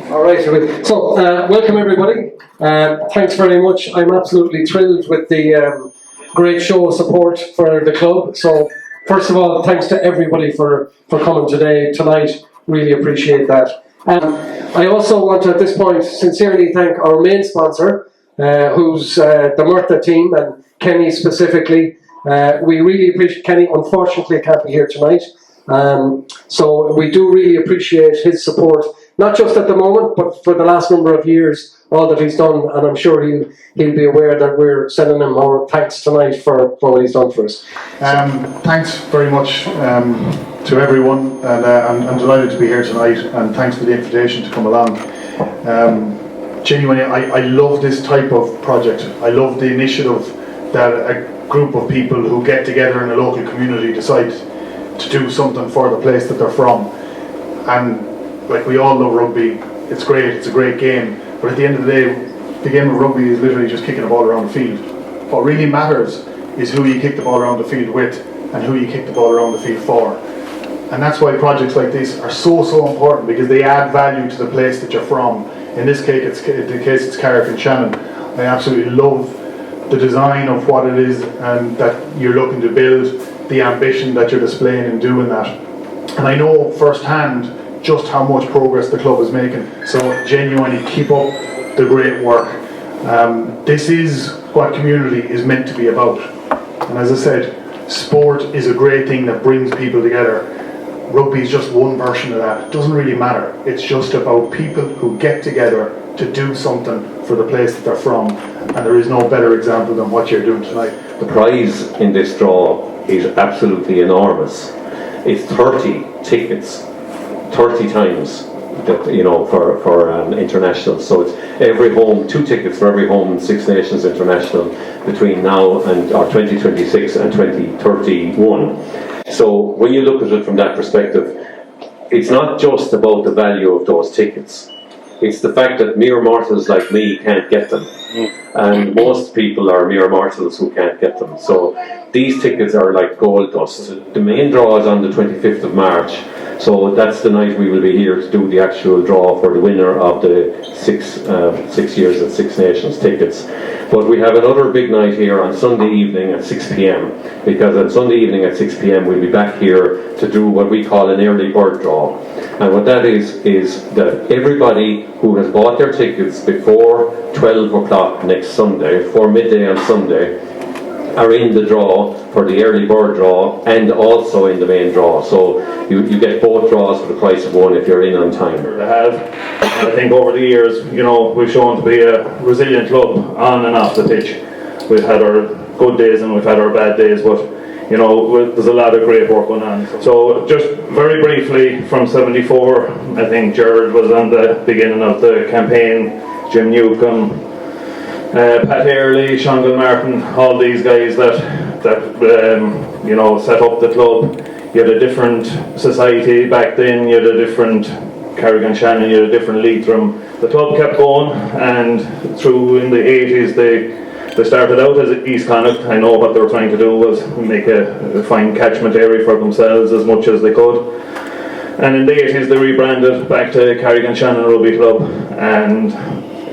All right, so welcome everybody. Thanks very much. I'm absolutely thrilled with the great show of support for the club. So first of all, thanks to everybody for coming tonight. Really appreciate that. I also want to at this point sincerely thank our main sponsor, who's the Murtagh team and Kenny specifically. We really appreciate Kenny. Unfortunately, can't be here tonight. So we do really appreciate his support, not just at the moment, but for the last number of years, all that he's done, and I'm sure he'll be aware that we're sending him our thanks tonight for what he's done for us. Thanks very much to everyone, and I'm delighted to be here tonight, and thanks for the invitation to come along. Genuinely, I love this type of project. I love the initiative that a group of people who get together in a local community decide to do something for the place that they're from. And like, we all love rugby, it's great, it's a great game, but at the end of the day, the game of rugby is literally just kicking the ball around the field. What really matters is who you kick the ball around the field with and who you kick the ball around the field for. And that's why projects like this are so important, because they add value to the place that you're from. In this case, it's Carrick and Shannon. I absolutely love the design of what it is and that you're looking to build, the ambition that you're displaying in doing that. And I know firsthand just how much progress the club is making, so genuinely keep up the great work. This is what community is meant to be about, and as I said, sport is a great thing that brings people together. Rugby is just one version of that. It doesn't really matter. It's just about people who get together to do something for the place that they're from, and there is no better example than what you're doing tonight. The prize in this draw is absolutely enormous. It's 30 tickets, 30 times that, you know, for international. So it's every home, 2 tickets for every home in Six Nations International between now and 2026 and 2031. So when you look at it from that perspective, it's not just about the value of those tickets. It's the fact that mere mortals like me can't get them. And most people are mere mortals who can't get them. So these tickets are like gold dust. The main draw is on the 25th of March. So that's the night we will be here to do the actual draw for the winner of the 6 years and Six Nations tickets. But we have another big night here on Sunday evening at 6 p.m. because on Sunday evening at 6 p.m. we'll be back here to do what we call an early bird draw. And what that is that everybody who has bought their tickets before 12 o'clock next Sunday, before midday on Sunday, are in the draw for the early bird draw and also in the main draw. So you get both draws for the price of one if you're in on time. I think over the years, you know, we've shown to be a resilient club on and off the pitch. We've had our good days and we've had our bad days, but you know, there's a lot of great work going on. So just very briefly, from 74, I think Gerard was on the beginning of the campaign, Jim Newcombe, Pat Early, Sean Gilmartin, all these guys that you know, set up the club. You had a different society back then, you had a different Carrick and Shannon, you had a different Leitrim. The club kept going, and through in the 80s they started out as East Connacht. I know what they were trying to do was make a fine catchment area for themselves as much as they could. And in the 80s they rebranded back to Carrick and Shannon Rugby Club, and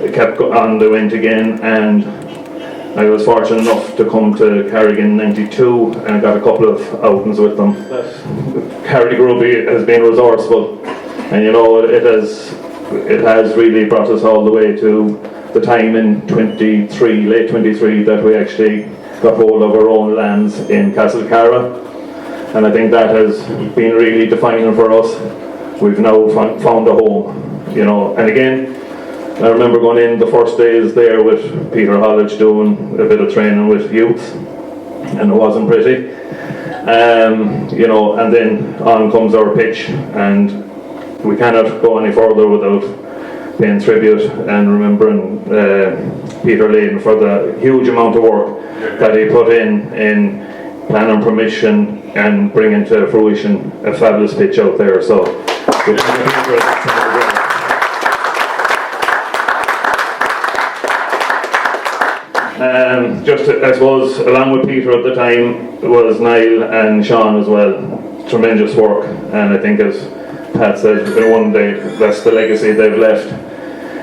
it kept on the went again. And I was fortunate enough to come to Carrick in '92 and got a couple of outings with them. Carrick Rugby has been resourceful, and you know, it has really brought us all the way to the time in late 23, that we actually got hold of our own lands in Castlecara, and I think that has been really defining for us. We've now found a home, you know. And again, I remember going in the first days there with Peter Hollage doing a bit of training with youth, and it wasn't pretty, you know. And then on comes our pitch, and we cannot go any further without paying tribute and remembering Peter Layden for the huge amount of work that he put in plan and permission and bringing to fruition a fabulous pitch out there. So just I suppose along with Peter at the time was Niall and Sean as well. Tremendous work, and I think as Pat said one day, that's the legacy they've left.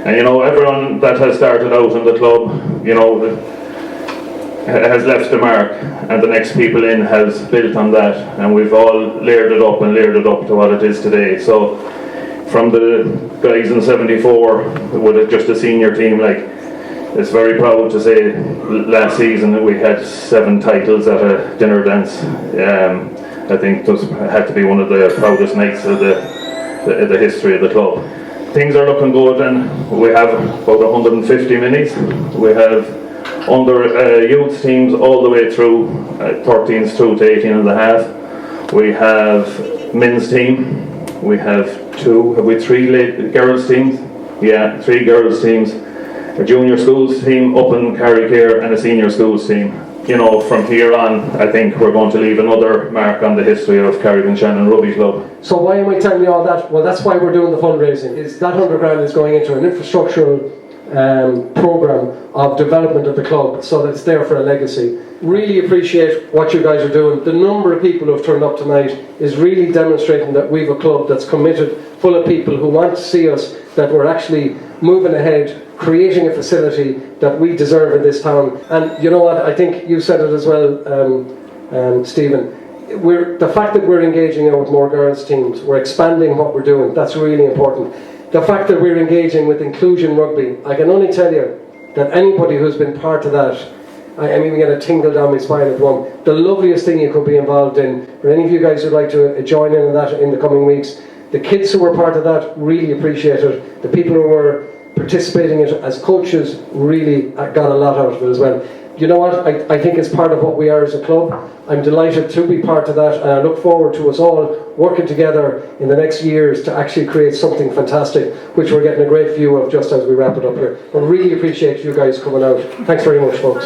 And you know, everyone that has started out in the club, you know, has left a mark, and the next people in has built on that, and we've all layered it up to what it is today. So from the guys in 74 with just a senior team, like, it's very proud to say last season that we had 7 titles at a dinner dance. I think it had to be one of the proudest nights of the history of the club. Things are looking good, and we have about 150 minis. We have under youth teams all the way through 13s through to 18 and a half. We have men's team. We have 3 girls teams? Yeah, 3 girls teams. A junior schools team up in Carrickare and a senior schools team. You know, from here on, I think we're going to leave another mark on the history of Carrick-on-Shannon Rugby Club. So why am I telling you all that? Well, that's why we're doing the fundraising. Is that 100 grand is going into an infrastructural programme of development of the club, so that it's there for a legacy. Really appreciate what you guys are doing. The number of people who have turned up tonight is really demonstrating that we've a club that's committed, full of people who want to see us, that we're actually moving ahead, creating a facility that we deserve in this town. And you know what, I think you said it as well, Stephen, the fact that we're engaging now with more girls teams, we're expanding what we're doing, that's really important. The fact that we're engaging with inclusion rugby, I can only tell you that anybody who's been part of that, I'm even getting a tingle down my spine at one, the loveliest thing you could be involved in. For any of you guys who'd like to join in on that in the coming weeks, the kids who were part of that really appreciate it. The people who were participating in it as coaches really got a lot out of it as well. You know what, I think it's part of what we are as a club. I'm delighted to be part of that, and I look forward to us all working together in the next years to actually create something fantastic, which we're getting a great view of just as we wrap it up here. I really appreciate you guys coming out. Thanks very much, folks.